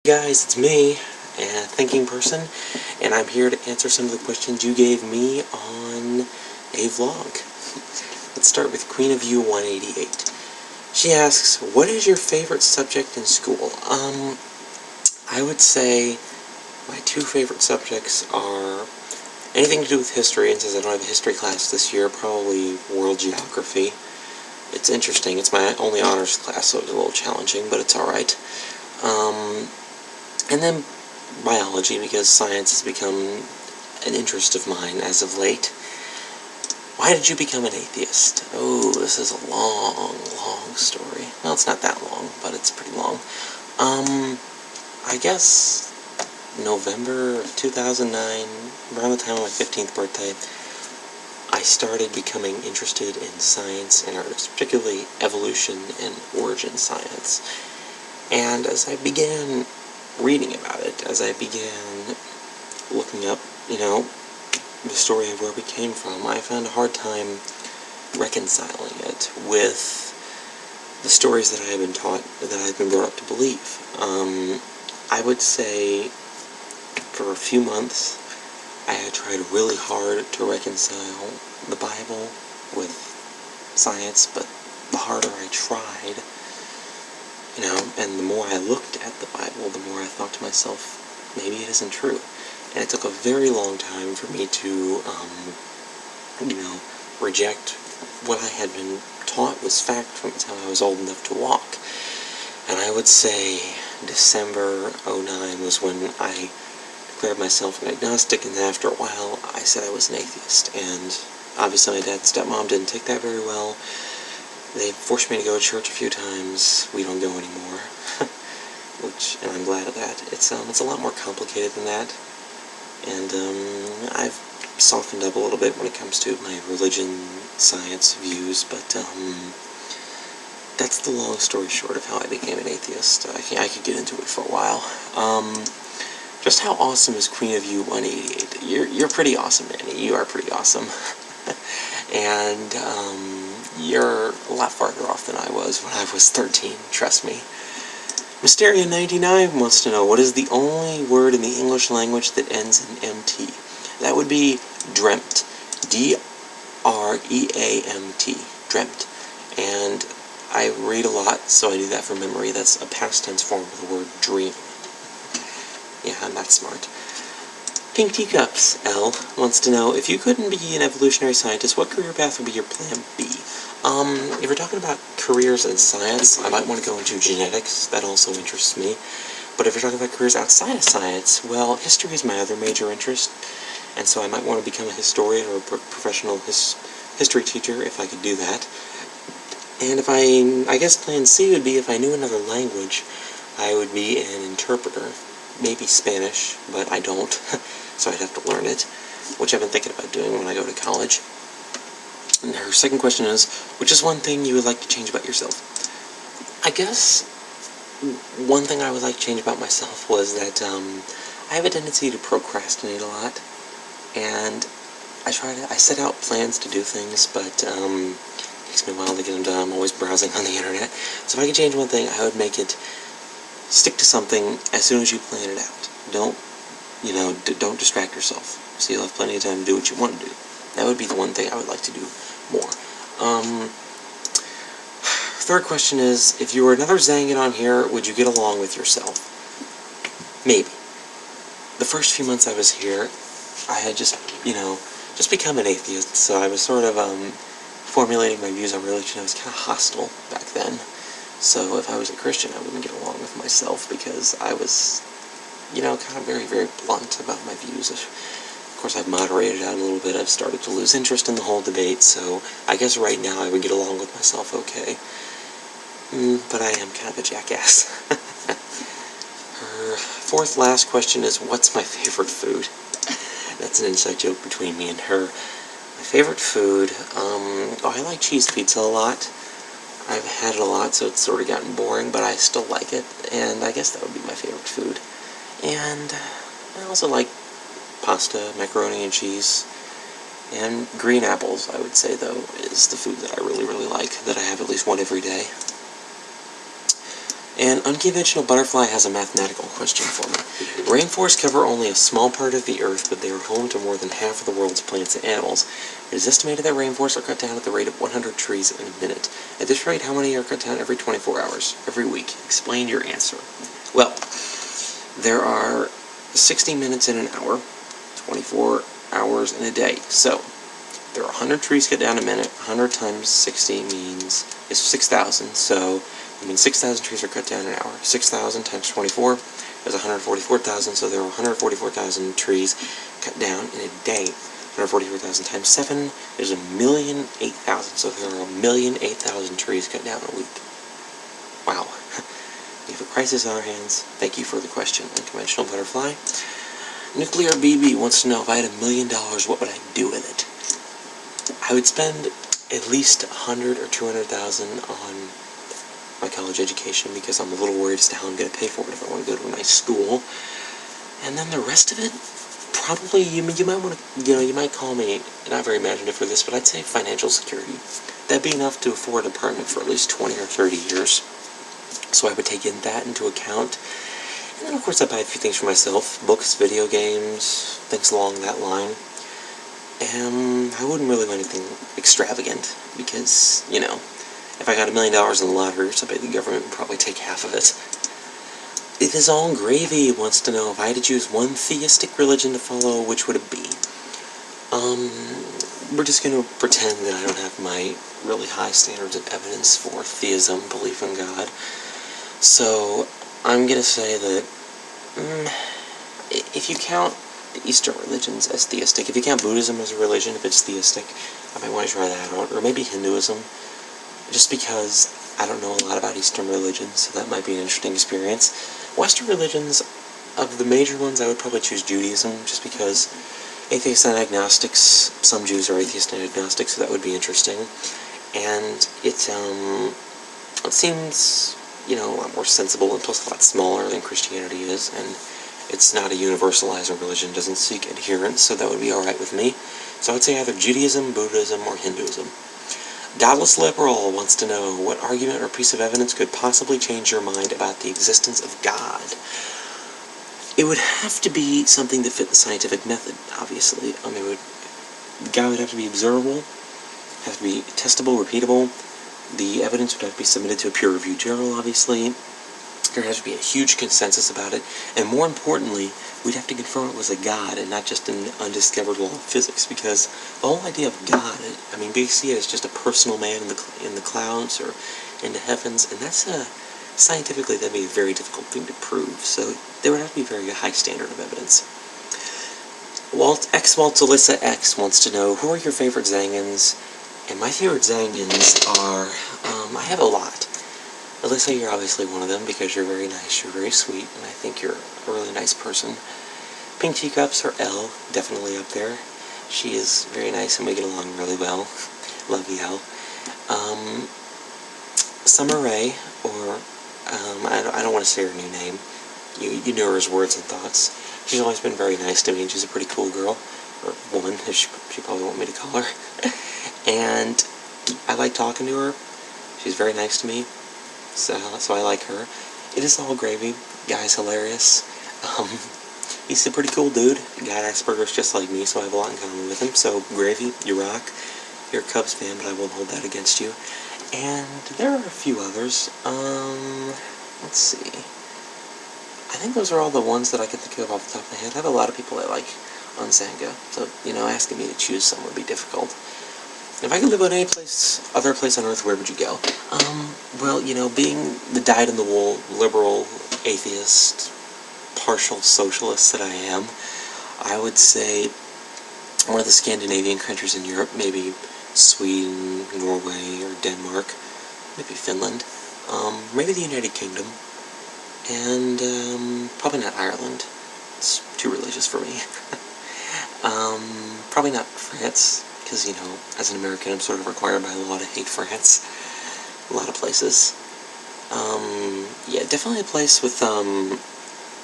Guys, it's me, a thinking person, and I'm here to answer some of the questions you gave me on a vlog. Let's start with Queen of You 188. She asks, what is your favorite subject in school? I would say my two favorite subjects are anything to do with history, and since I don't have a history class this year, probably world geography. It's interesting. It's my only honors class, so it's a little challenging, but it's alright. And then biology, because science has become an interest of mine as of late. Why did you become an atheist? Oh, this is a long story. Well, it's not that long, but it's pretty long. I guess November of 2009, around the time of my 15th birthday, I started becoming interested in science and arts, particularly evolution and origin science. And as I began reading about it, as I began looking up, the story of where we came from, I found a hard time reconciling it with the stories that I had been taught, that I had been brought up to believe. I would say for a few months I had tried really hard to reconcile the Bible with science, but the harder I tried, and the more I looked at the Bible, the more I thought to myself, maybe it isn't true. And it took a very long time for me to, reject what I had been taught was fact from the time I was old enough to walk. And I would say December 2009 was when I declared myself an agnostic, and then after a while I said I was an atheist. And obviously my dad and stepmom didn't take that very well. They forced me to go to church a few times. We don't go anymore, and I'm glad of that. It's a lot more complicated than that, and I've softened up a little bit when it comes to my religion, science views, but that's the long story short of how I became an atheist. I could get into it for a while. Just how awesome is Queen of You 188? You're pretty awesome, Annie. You are pretty awesome. And you're a lot farther off than I was when I was 13, trust me. Mysteria99 wants to know, what is the only word in the English language that ends in MT? That would be dreamt. D-R-E-A-M-T. Dreamt. And I read a lot, so I do that from memory. That's a past tense form of the word dream. Yeah, I'm that smart. Pink Teacups L wants to know, if you couldn't be an evolutionary scientist, what career path would be your plan B? If you're talking about careers in science, I might want to go into genetics. That also interests me. But if you're talking about careers outside of science, well, history is my other major interest, and so I might want to become a historian or a professional history teacher if I could do that. And if I guess plan C would be, if I knew another language, I would be an interpreter. Maybe Spanish, but I don't, so I'd have to learn it, which I've been thinking about doing when I go to college. And her second question is, which is one thing you would like to change about yourself? I guess one thing I would like to change about myself was that I have a tendency to procrastinate a lot, and I set out plans to do things, but it takes me a while to get them done. I'm always browsing on the internet. So if I could change one thing, I would make it stick to something as soon as you plan it out. Don't distract yourself. So you'll have plenty of time to do what you want to do. That would be the one thing I would like to do more. Third question is, if you were another Zangan on here, would you get along with yourself? Maybe. The first few months I was here, I had just become an atheist, so I was sort of, formulating my views on religion. I was kind of hostile back then. So if I was a Christian, I wouldn't get along with myself because I was, kind of very, very blunt about my views. Of course, I've moderated out a little bit. I've started to lose interest in the whole debate, so I guess right now I would get along with myself okay. But I am kind of a jackass. Her fourth last question is, what's my favorite food? That's an inside joke between me and her. My favorite food, I like cheese pizza a lot. I've had it a lot, so it's sort of gotten boring, but I still like it, and I guess that would be my favorite food. And I also like pasta, macaroni and cheese, and green apples, I would say, though, is the food that I really, really like, that I have at least one every day. An unconventional butterfly has a mathematical question for me. Rainforests cover only a small part of the Earth, but they are home to more than half of the world's plants and animals. It is estimated that rainforests are cut down at the rate of 100 trees in a minute. At this rate, how many are cut down every 24 hours? Every week. Explain your answer. Well, there are 60 minutes in an hour, 24 hours in a day. So, there are 100 trees cut down a minute. 100 times 60 is 6,000. So, it means 6,000 trees are cut down an hour. 6,000 times 24 is 144,000. So there are 144,000 trees cut down in a day. 144,000 times 7 is 1,008,000. So there are 1,008,000 trees cut down a week. Wow. We have a crisis on our hands. Thank you for the question, Unconventional Butterfly. Nuclear BB wants to know, if I had $1 million, what would I do with it? I would spend at least $100,000 or $200,000 on my college education, because I'm a little worried as to how I'm going to pay for it if I want to go to a nice school. And then the rest of it, probably, you might want to, you might call me not very imaginative for this, but I'd say financial security. That'd be enough to afford an apartment for at least 20 or 30 years. So I would take that into account. And then, of course, I'd buy a few things for myself. Books, video games, things along that line. And I wouldn't really want anything extravagant, because, if I got $1 million in the lottery or something, the government would probably take half of it. It is all gravy wants to know, if I had to choose one theistic religion to follow, which would it be? We're just going to pretend that I don't have my really high standards of evidence for theism, belief in God. So, I'm going to say that, if you count the Eastern religions as theistic, if you count Buddhism as a religion, if it's theistic, I might want to try that out, or maybe Hinduism, just because I don't know a lot about Eastern religions, so that might be an interesting experience. Western religions, of the major ones, I would probably choose Judaism, just because atheists and agnostics, some Jews are atheists and agnostics, so that would be interesting. And it seems, a lot more sensible, and plus a lot smaller than Christianity is, and it's not a universalizer religion, doesn't seek adherents, so that would be alright with me. So I would say either Judaism, Buddhism, or Hinduism. Godless Liberal wants to know, what argument or piece of evidence could possibly change your mind about the existence of God? It would have to be something that fit the scientific method, obviously. God would have to be observable, have to be testable, repeatable. The evidence would have to be submitted to a peer-reviewed journal, obviously. There has to be a huge consensus about it, and more importantly, we'd have to confirm it was a God and not just an undiscovered law of physics, because the whole idea of God, we see it as just a personal man in the clouds or in the heavens, and that's scientifically that'd be a very difficult thing to prove. So there would have to be a very high standard of evidence. Waltz Alyssa X wants to know, who are your favorite Zangans? And my favorite Zangans are, I have a lot. Alyssa, you're obviously one of them, because you're very nice, you're very sweet, and I think you're a really nice person. Pink Teacups, or Elle, definitely up there. She is very nice, and we get along really well. Love you, Elle. Summer Rae, or, I don't want to say her new name. You know her as Words and Thoughts. She's always been very nice to me, and she's a pretty cool girl, or woman, as she probably want me to call her. And I like talking to her. She's very nice to me. So I like her. It is all gravy. Guy's hilarious. He's a pretty cool dude. Got Asperger's just like me, so I have a lot in common with him. So, gravy, you rock. You're a Cubs fan, but I won't hold that against you. And there are a few others. Let's see. I think those are all the ones that I can think of off the top of my head. I have a lot of people I like on Xanga, so, asking me to choose some would be difficult. If I could live on any other place on Earth, where would you go? Well, being the dyed-in-the-wool, liberal, atheist, partial socialist that I am, I would say one of the Scandinavian countries in Europe, maybe Sweden, Norway, or Denmark, maybe Finland, maybe the United Kingdom, and probably not Ireland. It's too religious for me. Probably not France, because, as an American, I'm sort of required by law to hate France. A lot of places. Yeah, definitely a place with,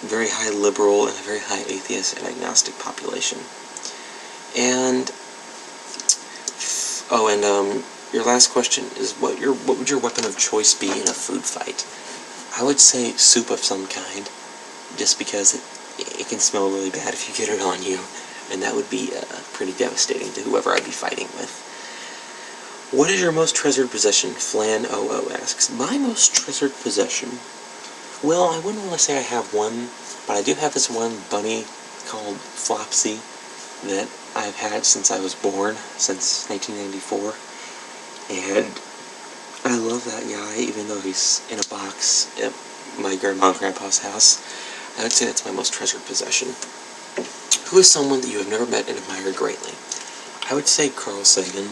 very high liberal and a very high atheist and agnostic population. And, your last question is, what would your weapon of choice be in a food fight? I would say soup of some kind, just because it can smell really bad if you get it on you, and that would be pretty devastating to whoever I'd be fighting with. What is your most treasured possession? Flan OO asks. My most treasured possession? Well, I wouldn't want to say I have one, but I do have this one bunny called Flopsy that I've had since I was born, since 1994, and I love that guy, even though he's in a box at my grandma and grandpa's house. I would say that's my most treasured possession. Who is someone that you have never met and admired greatly? I would say Carl Sagan,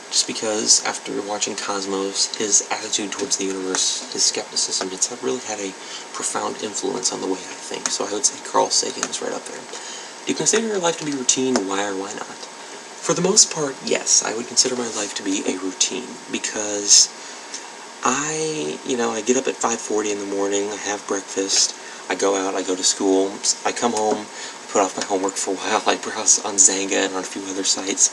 just because after watching Cosmos, his attitude towards the universe, his skepticism, it's really had a profound influence on the way I think. So I would say Carl Sagan is right up there. Do you consider your life to be routine? Why or why not? For the most part, yes, I would consider my life to be a routine, because I get up at 5:40 in the morning, I have breakfast, I go out, I go to school, I come home, I put off my homework for a while, I browse on Zanga and on a few other sites,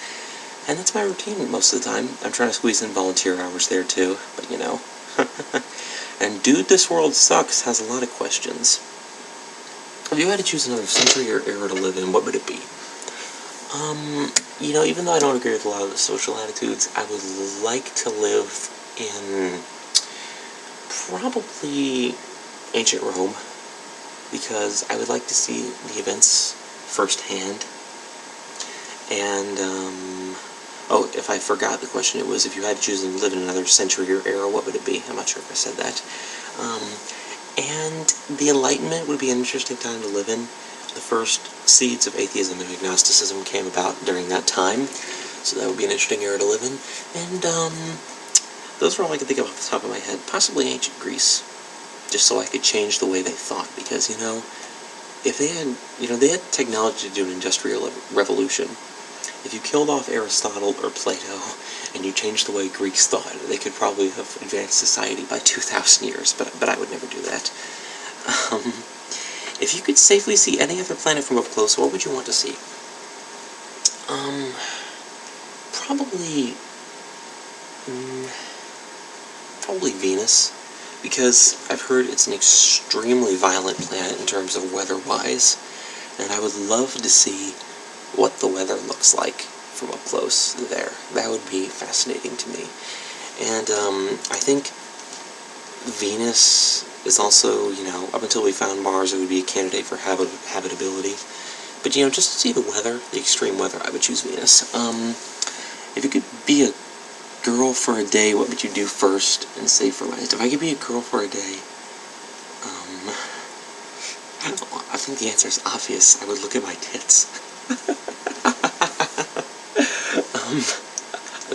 and that's my routine most of the time. I'm trying to squeeze in volunteer hours there too, but you know. And Dude, This World Sucks has a lot of questions. If you had to choose another century or era to live in, what would it be? Even though I don't agree with a lot of the social attitudes, I would like to live in probably ancient Rome, because I would like to see the events firsthand. And, if I forgot the question, it was if you had to choose to live in another century or era, what would it be? I'm not sure if I said that. And the Enlightenment would be an interesting time to live in. The first seeds of atheism and agnosticism came about during that time, so that would be an interesting era to live in. And, those are all I can think of off the top of my head. Possibly ancient Greece, just so I could change the way they thought, because, if they had technology to do an industrial revolution. If you killed off Aristotle or Plato, and you changed the way Greeks thought, they could probably have advanced society by 2,000 years, but I would never do that. If you could safely see any other planet from up close, what would you want to see? Probably Venus, because I've heard it's an extremely violent planet in terms of weather-wise, and I would love to see what the weather looks like from up close there. That would be fascinating to me. And I think Venus is also, up until we found Mars, it would be a candidate for habitability. But, just to see the weather, the extreme weather, I would choose Venus. If you could be a girl for a day, what would you do first and save for last? If I could be a girl for a day, I think the answer is obvious. I would look at my tits.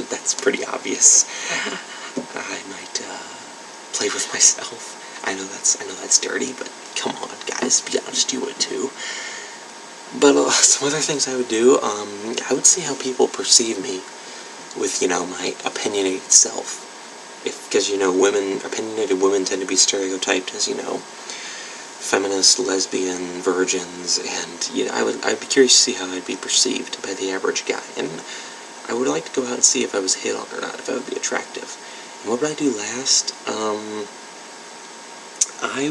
That's pretty obvious. I might play with myself. I know that's dirty, but come on, guys, be honest, you would too. But some other things I would do, I would see how people perceive me with, my opinionated self. Because, opinionated women tend to be stereotyped as, feminist, lesbian, virgins, and, I'd be curious to see how I'd be perceived by the average guy. And I would like to go out and see if I was hit on or not, if I would be attractive. And what would I do last? I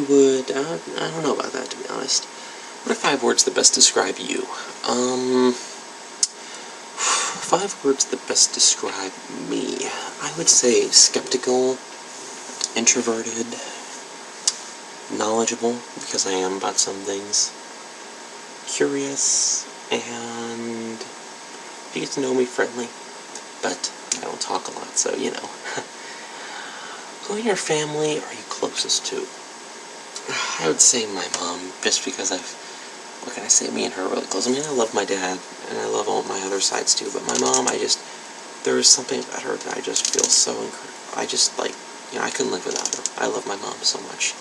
don't know about that, to be honest. What are 5 words that best describe you? 5 words that best describe me. I would say skeptical, introverted, knowledgeable, because I am about some things, curious, and if you get to know me, friendly, but I don't talk a lot, so, Who in your family are you closest to? I would say my mom, just because what can I say, me and her are really close. I mean, I love my dad, and I love all my other sides too, but my mom, there is something about her that I just feel so incredible. I couldn't live without her. I love my mom so much.